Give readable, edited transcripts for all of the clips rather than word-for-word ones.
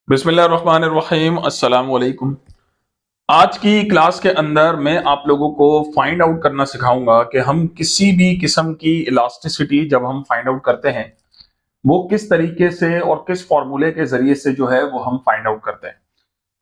बिस्मिल्लाहिर्रहमानिर्रहीम अस्सलाम वालेकुम। आज की क्लास के अंदर मैं आप लोगों को फाइंड आउट करना सिखाऊंगा कि हम किसी भी किस्म की इलास्टिसिटी जब हम फाइंड आउट करते हैं वो किस तरीके से और किस फॉर्मूले के जरिए से जो है वो हम फाइंड आउट करते हैं।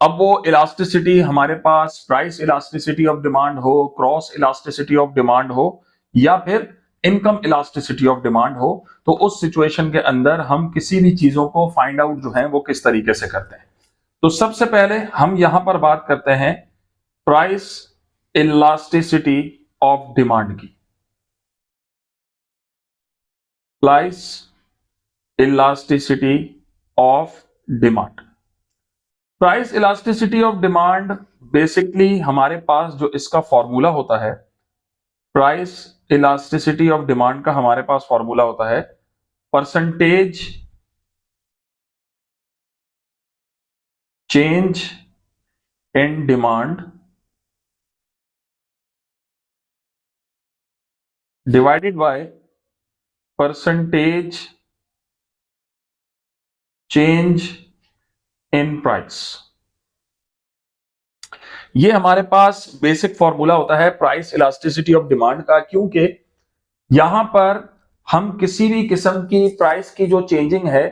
अब वो इलास्टिसिटी हमारे पास प्राइस इलास्टिसिटी ऑफ डिमांड हो, क्रॉस इलास्टिसिटी ऑफ डिमांड हो या फिर इनकम इलास्टिसिटी ऑफ डिमांड हो, तो उस सिचुएशन के अंदर हम किसी भी चीजों को फाइंड आउट जो है वो किस तरीके से करते हैं। तो सबसे पहले हम यहां पर बात करते हैं प्राइस इलास्टिसिटी ऑफ डिमांड की। Price elasticity of demand, price elasticity of demand basically हमारे पास जो इसका फॉर्मूला होता है, प्राइस इलास्टिसिटी ऑफ डिमांड का हमारे पास फॉर्मूला होता है percentage change in demand divided by percentage change in price. ये हमारे पास बेसिक फॉर्मूला होता है प्राइस इलास्टिसिटी ऑफ डिमांड का, क्योंकि यहां पर हम किसी भी किस्म की प्राइस की जो चेंजिंग है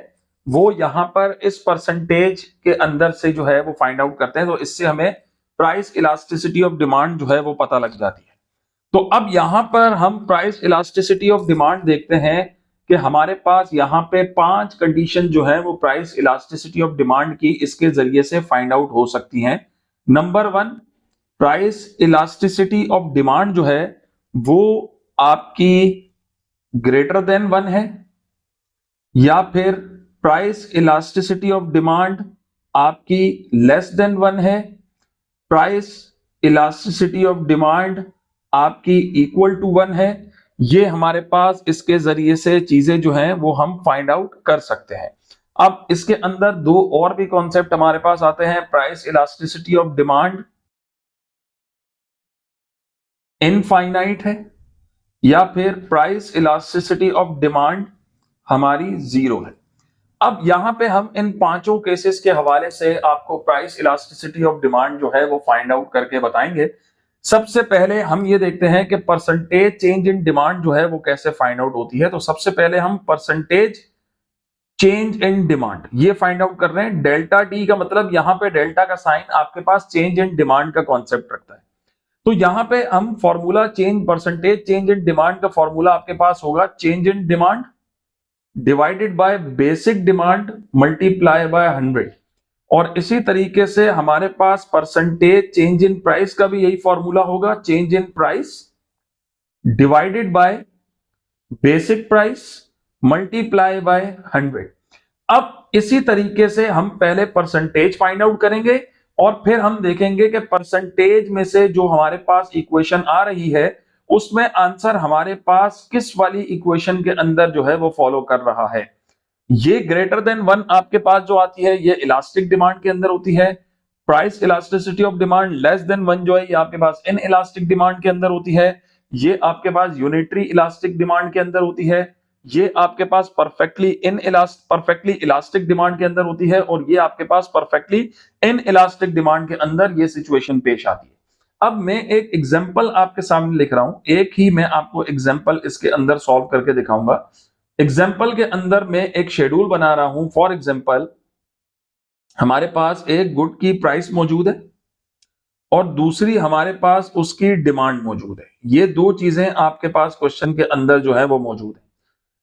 वो यहां पर इस परसेंटेज के अंदर से जो है वो फाइंड आउट करते हैं, तो इससे हमें प्राइस इलास्टिसिटी ऑफ डिमांड जो है वो पता लग जाती है। तो अब यहां पर हम प्राइस इलास्टिसिटी ऑफ डिमांड देखते हैं कि हमारे पास यहां पे 5 कंडीशन जो है वो प्राइस इलास्टिसिटी ऑफ डिमांड की इसके जरिए से फाइंड आउट हो सकती हैं। Number 1, price elasticity of demand जो है वो आपकी ग्रेटर देन 1 है, या फिर प्राइस इलास्टिसिटी ऑफ डिमांड आपकी लेस देन 1 है, प्राइस इलास्टिसिटी ऑफ डिमांड आपकी इक्वल टू 1 है। ये हमारे पास इसके जरिए से चीजें जो हैं वो हम फाइंड आउट कर सकते हैं। अब इसके अंदर दो और भी कॉन्सेप्ट हमारे पास आते हैं, price elasticity of demand infinite है, या फिर प्राइस इलास्टिसिटी ऑफ डिमांड हमारी 0 है। अब यहां पे हम इन पांचों केसेस के हवाले से आपको प्राइस इलास्टिसिटी ऑफ डिमांड जो है वो फाइंड आउट करके बताएंगे। सबसे पहले हम ये देखते हैं कि परसेंटेज चेंज इन डिमांड जो है वो कैसे फाइंड आउट होती है। तो सबसे पहले हम परसेंटेज चेंज इन डिमांड ये फाइंड आउट कर रहे हैं। डेल्टा डी का मतलब यहां पे डेल्टा का साइन आपके पास चेंज इन डिमांड का कॉन्सेप्ट रखता है। तो यहां पे हम formula change percentage change in demand का फॉर्मूला आपके पास होगा change in demand divided bye basic demand multiply by 100। और इसी तरीके से हमारे पास परसेंटेज चेंज इन प्राइस का भी यही फॉर्मूला होगा, change in price divided by basic price multiply by 100। अब इसी तरीके से हम पहले परसेंटेज फाइंड आउट करेंगे और फिर हम देखेंगे कि परसेंटेज में से जो हमारे पास इक्वेशन आ रही है उसमें आंसर हमारे पास किस वाली इक्वेशन के अंदर जो है वो फॉलो कर रहा है। ये ग्रेटर देन 1 आपके पास जो आती है ये इलास्टिक डिमांड के अंदर होती है। Price elasticity of demand less than 1 जो है ये आपके पास इन इलास्टिक डिमांड के अंदर होती है। ये आपके पास यूनिटरी इलास्टिक डिमांड के अंदर होती है। ये आपके पास परफेक्टली इलास्टिक डिमांड के अंदर होती है, और ये आपके पास परफेक्टली इन इलास्टिक डिमांड के अंदर ये सिचुएशन पेश आती है। अब मैं एक एग्जांपल आपके सामने लिख रहा हूं, एक ही मैं आपको एग्जांपल इसके अंदर सॉल्व करके दिखाऊंगा। एग्जांपल के अंदर मैं एक शेड्यूल बना रहा हूं। फॉर एग्जांपल हमारे पास एक गुड की प्राइस मौजूद है और दूसरी हमारे पास उसकी डिमांड मौजूद है। ये दो चीजें आपके पास क्वेश्चन के अंदर जो है वो मौजूद है।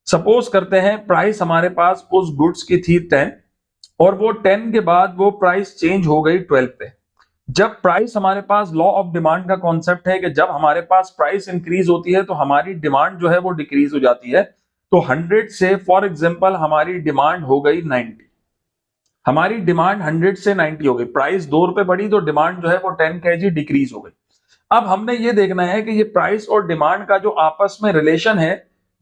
सपोज करते हैं प्राइस हमारे पास उस गुड्स की थी 10 और वो 10 के बाद वो प्राइस चेंज हो गई 12 पे। जब प्राइस हमारे पास लॉ ऑफ डिमांड का कॉन्सेप्ट है कि जब हमारे पास प्राइस इंक्रीज होती है तो हमारी डिमांड जो है वो डिक्रीज हो जाती है। तो 100 से फॉर एग्जांपल हमारी डिमांड हो गई 90। हमारी डिमांड 100 से 90 हो गई, प्राइस 2 रुपए बढ़ी तो डिमांड जो है वो 10 kg डिक्रीज हो गई। अब हमने ये देखना है कि ये प्राइस और डिमांड का जो आपस में रिलेशन है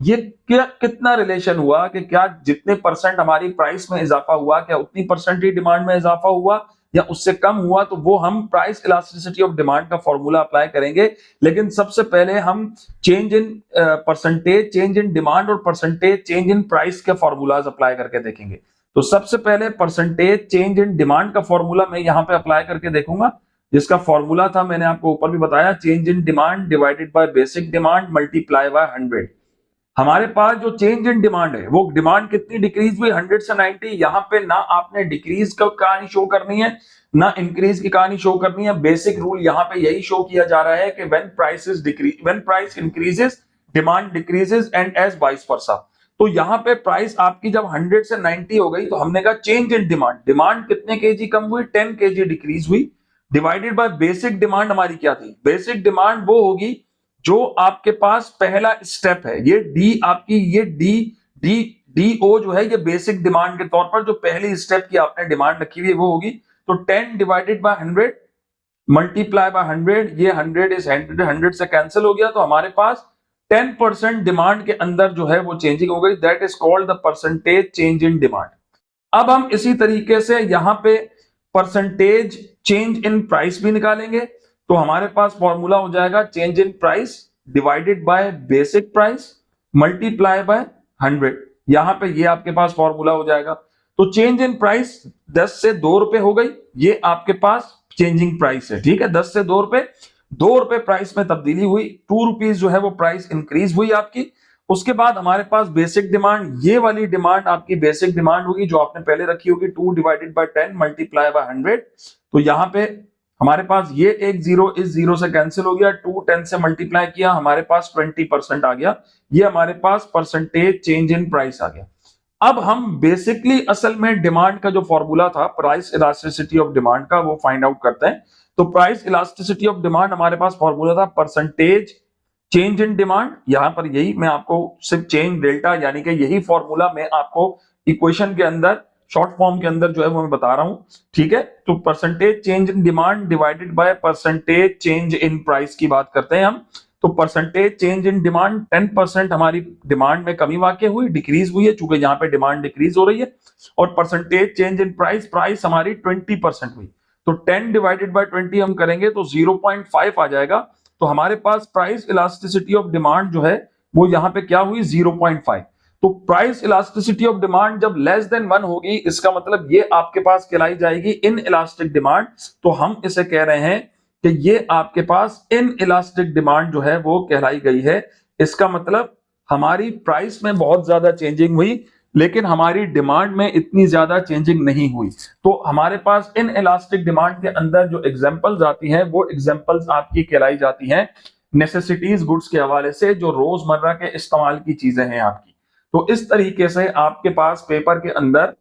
ये क्या कितना रिलेशन हुआ, कि क्या जितने परसेंट हमारी प्राइस में इजाफा हुआ क्या उतनी परसेंट ही डिमांड में इजाफा हुआ या उससे कम हुआ। तो वो हम प्राइस इलास्टिसिटी ऑफ डिमांड का फॉर्मूला अप्लाई करेंगे। लेकिन सबसे पहले हम change in percentage change in demand और परसेंटेज चेंज इन प्राइस के फॉर्मूलाज अप्लाई करके देखेंगे। तो सबसे पहले परसेंटेज चेंज इन डिमांड का फॉर्मूला मैं यहां पे अप्लाई करके देखूंगा, जिसका फॉर्मूला था मैंने आपको ऊपर भी बताया, change in demand divided bye basic demand multiply by 100। हमारे पास जो चेंज इन डिमांड है वो डिमांड कितनी डिक्रीज हुई 100 से 90। यहाँ पे ना आपने डिक्रीज का कहानी शो करनी है ना इंक्रीज की कहानी शो करनी है। बेसिक रूल यहाँ पे यही शो किया जा रहा है कि when price increases demand decreases and as vice versa. तो यहाँ पे प्राइस आपकी जब 100 से 90 हो गई तो हमने कहा चेंज इन डिमांड कितने केजी कम हुई 10 केजी डिक्रीज हुई, डिवाइडेड बाय बेसिक डिमांड हमारी क्या थी, बेसिक डिमांड वो होगी जो आपके पास पहला स्टेप है, ये डी आपकी, ये डी ओ जो है ये बेसिक डिमांड के तौर पर जो पहली स्टेप की आपने डिमांड रखी हुई है वो होगी। तो 10 डिवाइडेड बाय 100 मल्टीप्लाई बाय 100, ये 100 इज 100 से कैंसिल हो गया, तो हमारे पास 10% डिमांड के अंदर जो है वो चेंजिंग हो गई, that is called the percentage change in demand. अब हम इसी तरीके से यहां पे परसेंटेज चेंज इन प्राइस भी निकालेंगे, तो हमारे पास फॉर्मूला हो जाएगा change in price divided by basic price multiply by 100। यहां पे ये आपके पास फॉर्मूला हो जाएगा। तो चेंज इन प्राइस 10 से 2 रुपए हो गई, ये आपके पास चेंजिंग प्राइस है, ठीक है। 10 से 2 रुपए, 2 रुपए प्राइस में तब्दीली हुई, 2 रुपीज जो है वो प्राइस इंक्रीज हुई आपकी। उसके बाद हमारे पास बेसिक डिमांड, ये वाली डिमांड आपकी बेसिक डिमांड होगी जो आपने पहले रखी होगी 2 डिवाइडेड बाय 10 मल्टीप्लाई बाय 100। तो यहां पे हमारे पास ये एक जीरो इस जीरो से कैंसिल हो गया, 2 10 से मल्टीप्लाई किया, हमारे पास 20% आ गया, ये हमारे पास परसेंटेज चेंज इन प्राइस आ गया। अब हम बेसिकली असल में डिमांड का जो फॉर्मूला था प्राइस इलास्टिसिटी ऑफ डिमांड का वो फाइंड आउट करते हैं। तो प्राइस इलास्टिसिटी ऑफ डिमांड हमारे पास फॉर्मूला था परसेंटेज चेंज इन डिमांड, यहां पर यही मैं आपको सिर्फ चेंज डेल्टा यानी कि यही फॉर्मूला मैं आपको इक्वेशन के अंदर शॉर्ट फॉर्म के अंदर जो है वो मैं बता रहा हूं, ठीक है। तो percentage change in demand divided by percentage change in price की बात करते हैं हम। तो परसेंटेज चेंज इन डिमांड 10% हमारी डिमांड में कमी वाकई हुई, डिक्रीज हुई है चूंकि यहाँ पे डिमांड डिक्रीज हो रही है, और परसेंटेज चेंज इन प्राइस हमारी 20% हुई। तो 10 डिवाइडेड बाय 20 हम करेंगे तो 0.5 आ जाएगा। तो हमारे पास प्राइस इलास्टिसिटी ऑफ डिमांड जो है वो यहाँ पे क्या हुई 0.5। तो प्राइस इलास्टिसिटी ऑफ डिमांड जब लेस देन 1 होगी इसका मतलब ये आपके पास कहलाई जाएगी इन इलास्टिक डिमांड। तो हम इसे कह रहे हैं कि ये आपके पास इन इलास्टिक डिमांड जो है वो कहलाई गई है। इसका मतलब हमारी प्राइस में बहुत ज्यादा चेंजिंग हुई लेकिन हमारी डिमांड में इतनी ज्यादा चेंजिंग नहीं हुई। तो हमारे पास इन इलास्टिक डिमांड के अंदर जो एग्जांपल्स आती हैं वो एग्जांपल्स आपकी कहलाई जाती हैं नेसेसिटीज गुड्स के हवाले से, जो रोजमर्रा के इस्तेमाल की चीजें हैं आपकी। तो इस तरीके से आपके पास पेपर के अंदर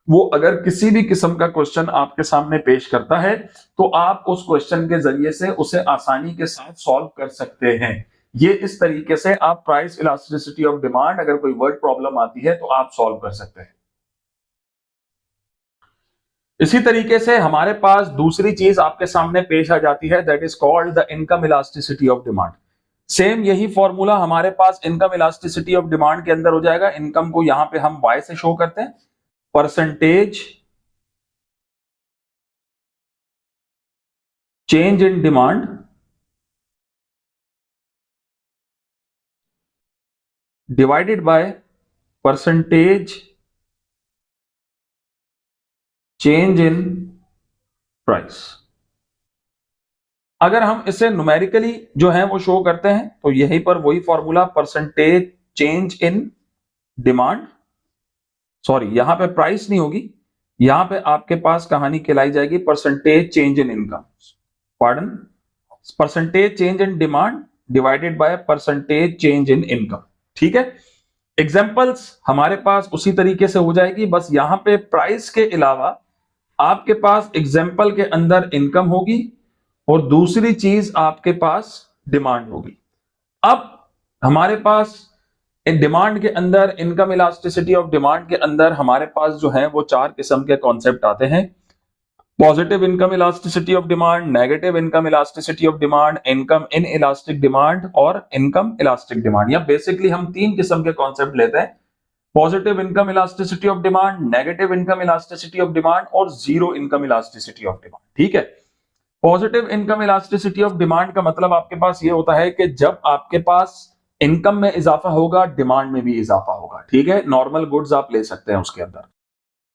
वो अगर किसी भी किस्म का क्वेश्चन आपके सामने पेश करता है तो आप उस क्वेश्चन के जरिए से उसे आसानी के साथ सॉल्व कर सकते हैं। ये इस तरीके से आप प्राइस इलास्टिसिटी ऑफ डिमांड अगर कोई वर्ड प्रॉब्लम आती है तो आप सॉल्व कर सकते हैं। इसी तरीके से हमारे पास दूसरी चीज आपके सामने पेश आ जाती है, that is called the income elasticity of demand. Same यही फॉर्मूला हमारे पास इनकम इलास्टिसिटी ऑफ डिमांड के अंदर हो जाएगा। इनकम को यहां पे हम y से शो करते हैं, percentage change in demand divided by percentage change in price. अगर हम इसे न्यूमेरिकली जो है वो शो करते हैं तो यहीं पर वही formula percentage change in demand, sorry यहां पे प्राइस नहीं होगी, यहां पे आपके पास कहानी कहलाई जाएगी percentage change in income, pardon, percentage change in demand divided by percentage change in income, ठीक है। एग्जांपल्स हमारे पास उसी तरीके से हो जाएगी, बस यहां पे प्राइस के अलावा आपके पास एग्जांपल के अंदर इनकम होगी और दूसरी चीज आपके पास डिमांड होगी। अब हमारे पास डिमांड के अंदर इनकम इलास्टिसिटी ऑफ डिमांड के अंदर हमारे पास जो है वो 4 किस्म के कॉन्सेप्ट आते हैं, positive income elasticity of demand, negative income elasticity of demand, income inelastic demand और इनकम इलास्टिक डिमांड। या बेसिकली हम 3 किस्म के कॉन्सेप्ट लेते हैं, positive income elasticity of demand, negative income elasticity of demand और zero income elasticity of demand, ठीक है। Positive income elasticity of demand का मतलब आपके पास ये होता है कि जब आपके पास इनकम में इजाफा होगा डिमांड में भी इजाफा होगा, ठीक है। नॉर्मल गुड्स आप ले सकते हैं उसके अंदर।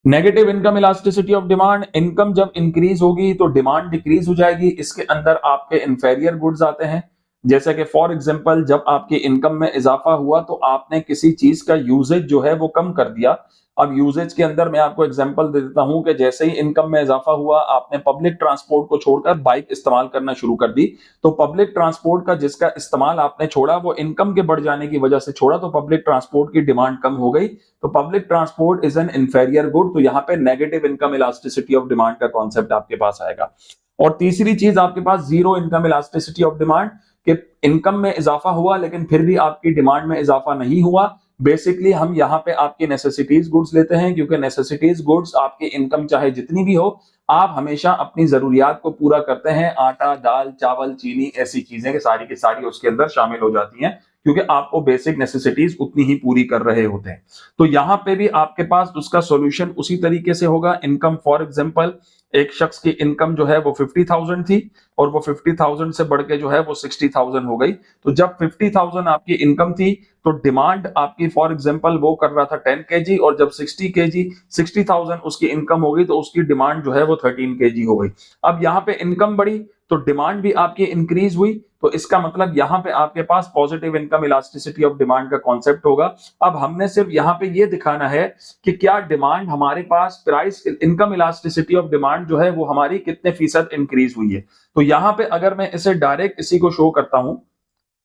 Negative income elasticity of demand, income जब इंक्रीज होगी तो डिमांड डिक्रीज हो जाएगी। इसके अंदर आपके इंफेरियर गुड्स आते हैं, जैसे कि फॉर एग्जांपल जब आपकी इनकम में इजाफा हुआ तो आपने किसी चीज का यूजेज जो है वो कम कर दिया। अब यूजेज के अंदर मैं आपको एग्जांपल दे देता हूं कि जैसे ही इनकम में इजाफा हुआ आपने पब्लिक ट्रांसपोर्ट को छोड़कर बाइक इस्तेमाल करना शुरू कर दी, तो पब्लिक ट्रांसपोर्ट का जिसका इस्तेमाल आपने छोड़ा वो इनकम के बढ़ जाने की वजह से छोड़ा, तो पब्लिक ट्रांसपोर्ट की डिमांड कम हो गई, तो public transport is an inferior good. तो यहाँ पे negative income elasticity of demand का कॉन्सेप्ट आपके पास आएगा। और तीसरी चीज आपके पास zero income elasticity of demand, कि इनकम में इजाफा हुआ लेकिन फिर भी आपकी डिमांड में इजाफा नहीं हुआ। बेसिकली हम यहाँ पे आपकी नेसेसिटीज गुड्स लेते हैं, क्योंकि नेसेसिटीज गुड्स आपकी इनकम चाहे जितनी भी हो, आप हमेशा अपनी जरूरियात को पूरा करते हैं। आटा, दाल, चावल, चीनी, ऐसी चीजें की सारी उसके अंदर शामिल हो जाती हैं, क्योंकि आपको बेसिक नेसेसिटीज उतनी ही पूरी कर रहे होते हैं। तो यहाँ पे भी आपके पास उसका सॉल्यूशन उसी तरीके से होगा। इनकम फॉर एग्जांपल एक शख्स की इनकम जो है वो 50,000 थी और वो 50,000 से बढ़ के जो है वो 60,000 हो गई। तो जब 50,000 आपकी इनकम थी तो डिमांड आपकी फॉर एग्जांपल वो कर रहा था 10 केजी, और जब 60 केजी 60,000 उसकी इनकम हो गई तो उसकी डिमांड जो है वो 13 केजी हो गई। अब यहाँ पे इनकम बढ़ी तो डिमांड भी आपकी इंक्रीज हुई, तो इसका मतलब यहाँ पे आपके पास positive income elasticity of demand का कॉन्सेप्ट होगा। अब हमने सिर्फ यहाँ पे ये दिखाना है कि क्या डिमांड हमारे पास price income elasticity of demand जो है वो हमारी कितने फीसद इंक्रीज हुई है। तो यहाँ पे अगर मैं इसे डायरेक्ट इसी को शो करता हूं,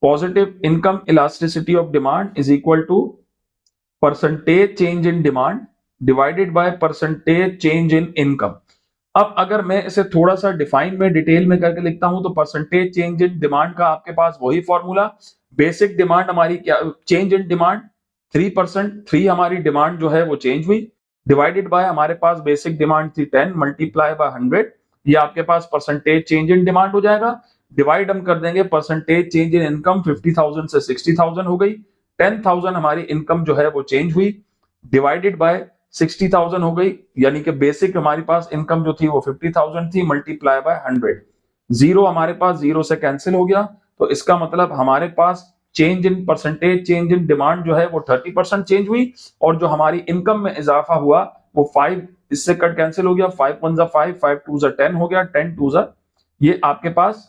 positive income elasticity of demand is equal to percentage change in demand divided by percentage change in income. अब अगर मैं इसे थोड़ा सा डिफाइन में डिटेल में करके लिखता हूं तो परसेंटेज चेंज इन डिमांड का आपके पास वही फॉर्मूला, बेसिक डिमांड हमारी क्या, चेंज इन डिमांड 3%, 3 हमारी डिमांड जो है वो चेंज हुई, डिवाइडेड बाय हमारे पास बेसिक डिमांड थी 10 मल्टीप्लाई बाय 100, ये आपके पास परसेंटेज चेंज इन डिमांड हो जाएगा। डिवाइड हम कर देंगे परसेंटेज चेंज इन इनकम, 50,000 से 60,000 हो गई, 10,000 हमारी इनकम जो है वो चेंज हुई, डिवाइडेड बाय 60,000 हो गई, यानी कि बेसिक हमारी पास इनकम जो थी वो 50,000 थी, मल्टीप्लाई बाय 100, जीरो हमारे पास जीरो से कैंसिल हो गया। तो इसका मतलब हमारे पास change in percentage change in demand जो है वो 30% चेंज हुई, और जो हमारी इनकम में इजाफा हुआ वो 5 इससे कट कैंसिल हो गया, 5 1 जा 5, 5 2 जा 10 हो गया, 10 2 जा ये आपके पास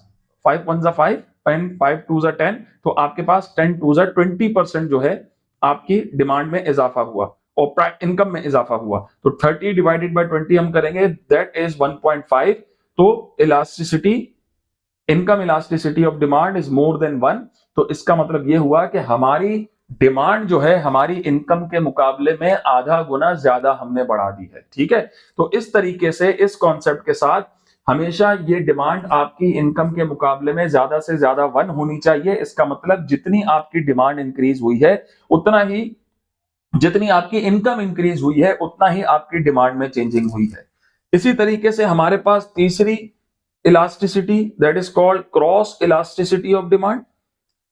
5 1 जा 5 एंड 5 2 जा 10, तो आपके पास 10 2 जा 20% जो है आपकी डिमांड में इजाफा हुआ और इनकम में इजाफा हुआ। तो 30 डिवाइडेड बाय 20 हम करेंगे, दैट इज 1.5। तो elasticity income elasticity of demand is more than 1। तो इसका मतलब ये हुआ कि हमारी डिमांड जो है हमारी इनकम के मुकाबले में आधा गुना ज्यादा हमने बढ़ा दी है। ठीक है, तो इस तरीके से इस कॉन्सेप्ट के साथ हमेशा ये डिमांड आपकी इनकम के मुकाबले में ज्यादा से ज्यादा 1 होनी चाहिए। इसका मतलब जितनी आपकी डिमांड इंक्रीज हुई है उतना ही, जितनी आपकी इनकम इंक्रीज हुई है उतना ही आपकी डिमांड में चेंजिंग हुई है। इसी तरीके से हमारे पास तीसरी elasticity that is called cross elasticity of demand.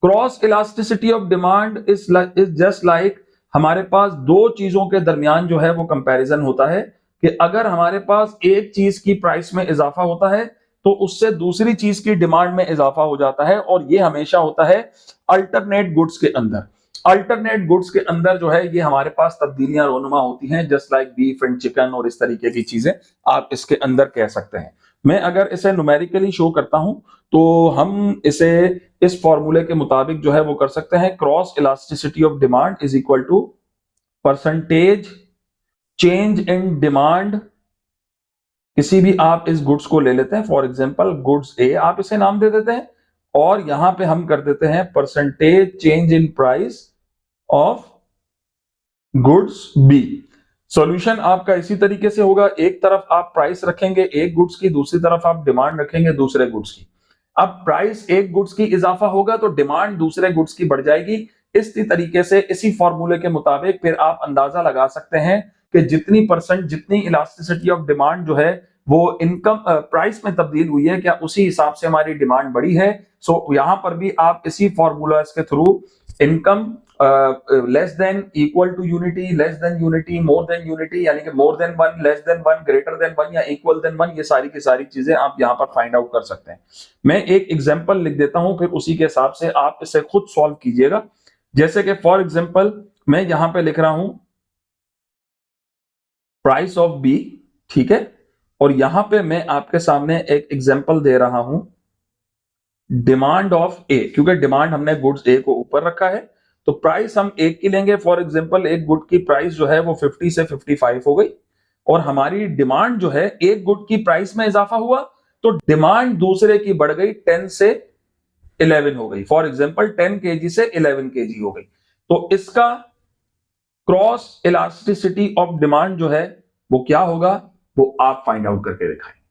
Cross elasticity of demand is just like हमारे पास दो चीजों के दरमियान जो है वो कंपैरिजन होता है, कि अगर हमारे पास एक चीज की प्राइस में इजाफा होता है तो उससे दूसरी चीज की डिमांड में इजाफा हो जाता है, और ये हमेशा होता है अल्टरनेट गुड्स के अंदर। अल्टरनेट गुड्स के अंदर जो है ये हमारे पास तब्दीलियां रोनुमा होती हैं, just like beef and chicken और इस तरीके की चीजें आप इसके अंदर कह सकते हैं। मैं अगर इसे न्यूमेरिकली शो करता हूं तो हम इसे इस फॉर्मूले के मुताबिक जो है वो कर सकते हैं, cross elasticity of demand is equal to percentage change in demand. किसी भी आप इस गुड्स को ले लेते हैं, फॉर एग्जांपल गुड्स ए आप इसे नाम दे देते हैं, और यहां पे हम कर देते हैं percentage change in price of goods B. Solution आपका इसी तरीके से होगा, एक तरफ आप प्राइस रखेंगे एक गुड्स की, दूसरी तरफ आप डिमांड रखेंगे दूसरे गुड्स की। अब प्राइस एक गुड्स की इजाफा होगा तो डिमांड दूसरे गुड्स की बढ़ जाएगी। इसी तरीके से इसी फॉर्मूले के मुताबिक फिर आप अंदाजा लगा सकते हैं कि जितनी इलास्टिसिटी ऑफ डिमांड जो है वो इनकम प्राइस में तब्दील हुई है, क्या उसी हिसाब से हमारी डिमांड बढ़ी है। सो यहां पर भी आप इसी फॉर्मूला के through income less than equal to unity, less than unity, more than unity, यानी कि more than 1, less than 1, greater than 1 या इक्वल देन 1, ये सारी की सारी चीजें आप यहां पर फाइंड आउट कर सकते हैं। मैं एक एग्जांपल लिख देता हूं, फिर उसी के हिसाब से आप इसे खुद सॉल्व कीजिएगा। जैसे कि फॉर एग्जांपल मैं यहां पे लिख रहा हूं प्राइस ऑफ बी, ठीक है। और यहां पे मैं आपके सामने एक एग्जांपल दे रहा हूं, डिमांड ऑफ ए, क्योंकि डिमांड हमने गुड्स ए को ऊपर रखा है, तो प्राइस हम एक की लेंगे। फॉर एग्जांपल एक गुड की प्राइस जो है वो 50 से 55 हो गई, और हमारी डिमांड जो है एक गुड की प्राइस में इजाफा हुआ, तो डिमांड दूसरे की बढ़ गई 10 से 11 हो गई। फॉर एग्जांपल 10 केजी से 11 केजी हो गई। तो इसका क्रॉस इलास्टिसिटी ऑफ डिमांड जो है वो क्या होगा, वो आप फाइंड आउट करके दिखाएं।